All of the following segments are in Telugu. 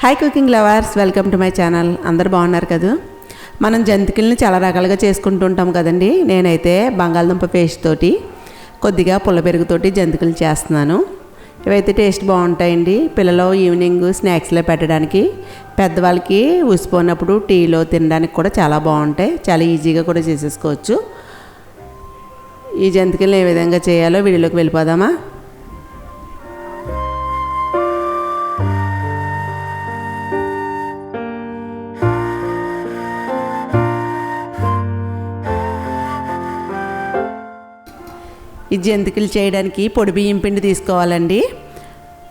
Hi cooking lovers, welcome to my channel. అందరు బాగున్నారు కదా. మనం జంతికల్ని చాలా రకాలుగా చేసుకుంటూ ఉంటాం కదండి. నేనైతే బంగాళదుంప పేస్ట్ తోటి కొద్దిగా పుల్ల పెరుగుతోటి జంతికలు చేస్తున్నాను. ఇవైతే టేస్ట్ బాగుంటాయండి. పిల్లలు ఈవినింగ్ స్నాక్స్లో పెట్టడానికి, పెద్దవాళ్ళకి ఉసిపోయినప్పుడు టీలో తినడానికి కూడా చాలా బాగుంటాయి. చాలా ఈజీగా కూడా చేసేసుకోవచ్చు. ఈ జంతికల్ని ఏ విధంగా చేయాలో వీడియోలోకి వెళ్ళిపోదామా. ఈ జంతికలు చేయడానికి పొడి బియ్యం పిండి తీసుకోవాలండి.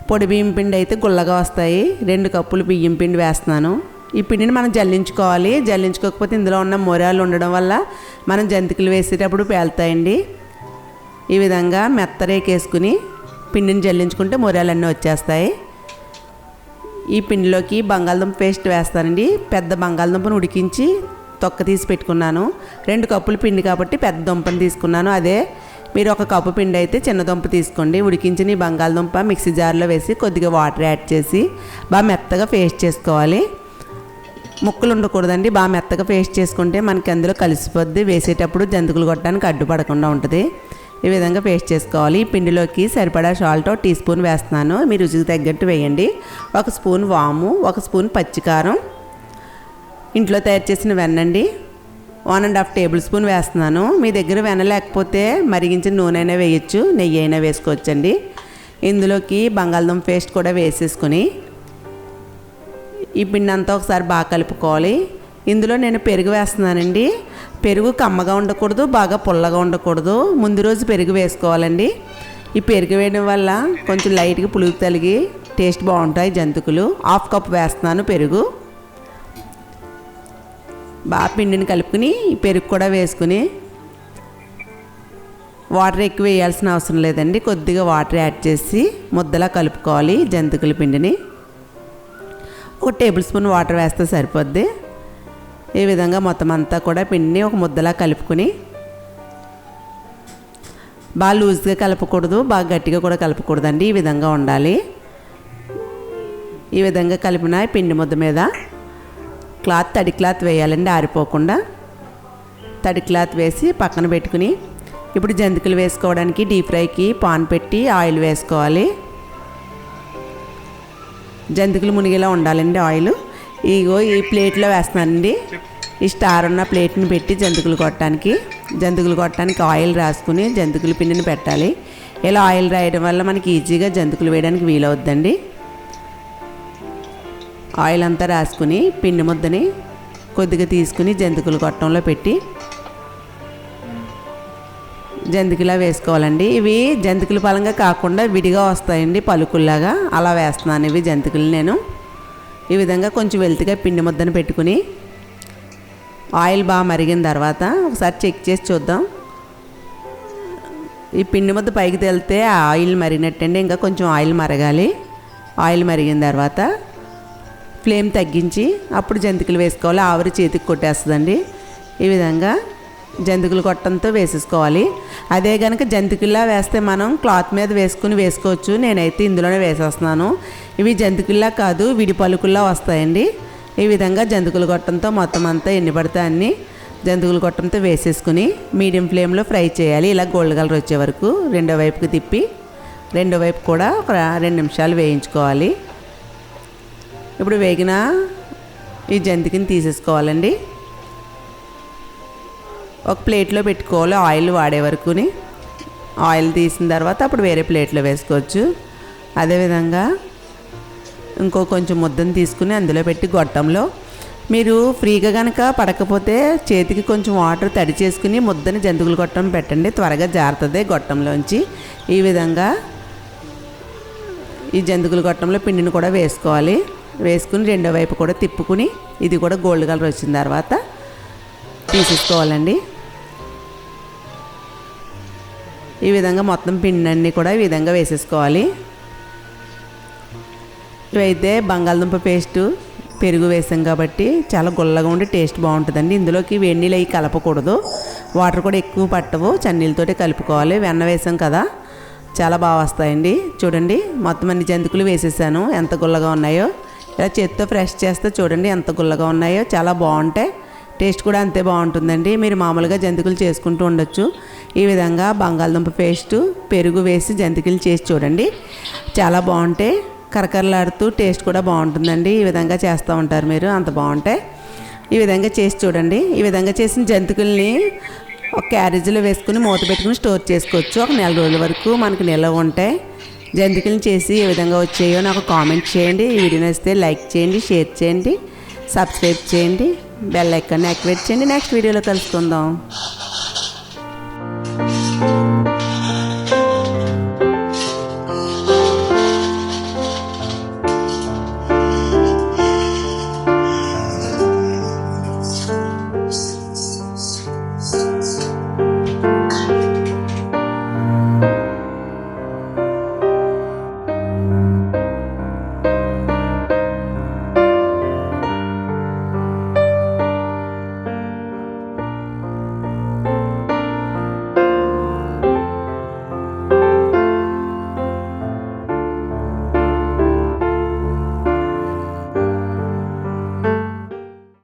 పొడి బియ్యం పిండి అయితే గుల్లగా వస్తాయి. 2 కప్పులు బియ్యం పిండి వేస్తున్నాను. ఈ పిండిని మనం జల్లించుకోవాలి. జల్లించుకోకపోతే ఇందులో ఉన్న మొరాలు ఉండడం వల్ల మనం జంతికలు వేసేటప్పుడు పేలుతాయండి. ఈ విధంగా మెత్తరేకేసుకుని పిండిని జల్లించుకుంటే మొరాలన్నీ వచ్చేస్తాయి. ఈ పిండిలోకి బంగాళదుంప పేస్ట్ వేస్తానండి. పెద్ద బంగాళదుంపను ఉడికించి తొక్క తీసి పెట్టుకున్నాను. 2 కప్పులు పిండి కాబట్టి పెద్ద దుంపను తీసుకున్నాను. అదే మీరు 1 కప్పు పిండి అయితే చిన్న దుంప తీసుకోండి. ఉడికించిన ఈ బంగాళదుంప మిక్సీ జార్లో వేసి కొద్దిగా వాటర్ యాడ్ చేసి బాగా మెత్తగా పేస్ట్ చేసుకోవాలి. ముక్కలు ఉండకూడదండి. బాగా మెత్తగా పేస్ట్ చేసుకుంటే మనకి అందులో కలిసిపోద్ది. వేసేటప్పుడు జంతికలు కొట్టడానికి అడ్డుపడకుండా ఉంటుంది. ఈ విధంగా పేస్ట్ చేసుకోవాలి. ఈ పిండిలోకి సరిపడా సాల్ట్ 1 టీ స్పూన్ వేస్తున్నాను. మీ రుచికి తగ్గట్టు వేయండి. 1 స్పూన్ వాము, 1 స్పూన్ పచ్చికారం, ఇంట్లో తయారు చేసిన వెన్నండి 1.5 టేబుల్ స్పూన్ వేస్తున్నాను. మీ దగ్గర వెన్న లేకపోతే మరిగించిన నూనె అయినా వేయచ్చు, నెయ్యి అయినా వేసుకోవచ్చండి. ఇందులోకి బంగాళదుంప పేస్ట్ కూడా వేసేసుకొని ఈ పిండి అంతా ఒకసారి బాగా కలుపుకోవాలి. ఇందులో నేను పెరుగు వేస్తున్నానండి. పెరుగు కమ్మగా ఉండకూడదు, బాగా పుల్లగా ఉండకూడదు. ముందు రోజు పెరుగు వేసుకోవాలండి. ఈ పెరుగు వేయడం వల్ల కొంచెం లైట్గా పులుగు తలిగి టేస్ట్ బాగుంటాయి జంతికలు. 1/2 కప్ వేస్తున్నాను పెరుగు. బాగా పిండిని కలుపుకుని ఈ పెరుగు కూడా వేసుకుని వాటర్ ఎక్కువ వేయాల్సిన అవసరం లేదండి. కొద్దిగా వాటర్ యాడ్ చేసి ముద్దలా కలుపుకోవాలి. జంతికల పిండిని 1 టేబుల్ స్పూన్ వాటర్ వేస్తే సరిపోద్ది. ఈ విధంగా మొత్తం అంతా కూడా పిండిని ఒక ముద్దలా కలుపుకొని బాగా లూజ్గా కలపకూడదు, బాగా గట్టిగా కూడా కలపకూడదండి. ఈ విధంగా ఉండాలి. ఈ విధంగా కలిపిన పిండి ముద్ద మీద తడి క్లాత్ వేయాలండి, ఆరిపోకుండా. తడి క్లాత్ వేసి పక్కన పెట్టుకుని ఇప్పుడు జంతికలు వేసుకోవడానికి డీప్ ఫ్రైకి పాన్ పెట్టి ఆయిల్ వేసుకోవాలి. జంతికలు మునిగేలా ఉండాలండి ఆయిల్. ఇగో ఈ ప్లేట్లో వేస్తున్నానండి. ఈ స్టార్ ఉన్న ప్లేట్ని పెట్టి జంతికలు కొట్టడానికి ఆయిల్ రాసుకుని జంతికల పిండిని పెట్టాలి. ఇలా ఆయిల్ రాయడం వల్ల మనకి ఈజీగా జంతికలు వేయడానికి వీలవుద్దండి. ఆయిల్ అంతా రాసుకుని పిండి ముద్దని కొద్దిగా తీసుకుని జంతికలు కొట్టంలో పెట్టి జంతికలా వేసుకోవాలండి. ఇవి జంతికల పలంగా కాకుండా విడిగా వస్తాయండి, పలుకుల్లాగా. అలా వేస్తున్నాను ఇవి జంతికలు నేను. ఈ విధంగా కొంచెం వెల్తిగా పిండి ముద్దను పెట్టుకుని ఆయిల్ బాగా మరిగిన తర్వాత ఒకసారి చెక్ చేసి చూద్దాం. ఈ పిండి ముద్ద పైకి తేలితే ఆ ఆయిల్ మరిగినట్టండి. ఇంకా కొంచెం ఆయిల్ మరగాలి. ఆయిల్ మరిగిన తర్వాత ఫ్లేమ్ తగ్గించి అప్పుడు జంతికలు వేసుకోవాలి. ఆవిరి చేతికి కొట్టేస్తుందండి. ఈ విధంగా జంతికలు కొట్టడంతో వేసేసుకోవాలి. అదే కనుక జంతికల్లా వేస్తే మనం క్లాత్ మీద వేసుకోవచ్చు. నేనైతే ఇందులోనే వేసేస్తున్నాను. ఇవి జంతికల్లా కాదు, విడి పలుకుల్లా వస్తాయండి. ఈ విధంగా జంతికలు కొట్టడంతో మొత్తం అంతా ఎన్ని పడితే అన్ని జంతికలు కొట్టడంతో వేసేసుకుని మీడియం ఫ్లేమ్లో ఫ్రై చేయాలి. ఇలా గోల్డ్ కలర్ వచ్చే వరకు రెండో వైపుకి తిప్పి రెండో వైపు కూడా ఒక 2 నిమిషాలు వేయించుకోవాలి. ఇప్పుడు వేగిన ఈ జంతికని తీసేసుకోవాలండి. ఒక ప్లేట్లో పెట్టుకోవాలి ఆయిల్ వాడే వరకుని. ఆయిల్ తీసిన తర్వాత అప్పుడు వేరే ప్లేట్లో వేసుకోవచ్చు. అదేవిధంగా ఇంకో కొంచెం ముద్దను తీసుకుని అందులో పెట్టి గొట్టంలో మీరు ఫ్రీగా కనుక పడకపోతే చేతికి కొంచెం వాటర్ తడి చేసుకుని ముద్దని జంతికలు గొట్టం పెట్టండి. త్వరగా జారుతుంది గొట్టంలోంచి. ఈ విధంగా ఈ జంతికలు గొట్టంలో పిండిని కూడా వేసుకోవాలి. వేసుకుని రెండో వైపు కూడా తిప్పుకుని ఇది కూడా గోల్డ్ కలర్ వచ్చిన తర్వాత తీసేసుకోవాలండి. ఈ విధంగా మొత్తం పిండి అన్నీ కూడా ఈ విధంగా వేసేసుకోవాలి. ఇవైతే బంగాళదుంప పేస్టు పెరుగు వేసాం కాబట్టి చాలా గుల్లగా ఉండి టేస్ట్ బాగుంటుందండి. ఇందులోకి వేడి నీళ్ళు అవి కలపకూడదు. వాటర్ కూడా ఎక్కువ పట్టవు, చన్నీళ్ళతోటి కలుపుకోవాలి. వెన్న వేసాం కదా, చాలా బాగా వస్తాయండి. చూడండి మొత్తం అన్ని జంతికలు వేసేసాను ఎంత గుల్లగా ఉన్నాయో. ఇలా చేత్తో ఫ్రెష్ చేస్తే చూడండి ఎంత గుల్లగా ఉన్నాయో, చాలా బాగుంటాయి. టేస్ట్ కూడా అంతే బాగుంటుందండి. మీరు మామూలుగా జంతికలు చేసుకుంటూ ఉండొచ్చు. ఈ విధంగా బంగాళదుంప పేస్టు, పెరుగు వేసి జంతికలు చేసి చూడండి, చాలా బాగుంటాయి. కరకరలాడుతూ టేస్ట్ కూడా బాగుంటుందండి. ఈ విధంగా చేస్తూ ఉంటారు మీరు, అంత బాగుంటాయి. ఈ విధంగా చేసి చూడండి. ఈ విధంగా చేసిన జంతికల్ని ఒక క్యారేజీలో వేసుకుని మూత పెట్టుకుని స్టోర్ చేసుకోవచ్చు. ఒక నెల రోజుల వరకు మనకు నిల్వ ఉంటాయి. జంతికలను చేసి ఏ విధంగా వచ్చాయో నాకు కామెంట్ చేయండి. ఈ వీడియో నచ్చితే లైక్ చేయండి, షేర్ చేయండి, సబ్స్క్రైబ్ చేయండి, బెల్ ఐకాన్ని యాక్టివేట్ చేయండి. నెక్స్ట్ వీడియోలో కలుసుకుందాం.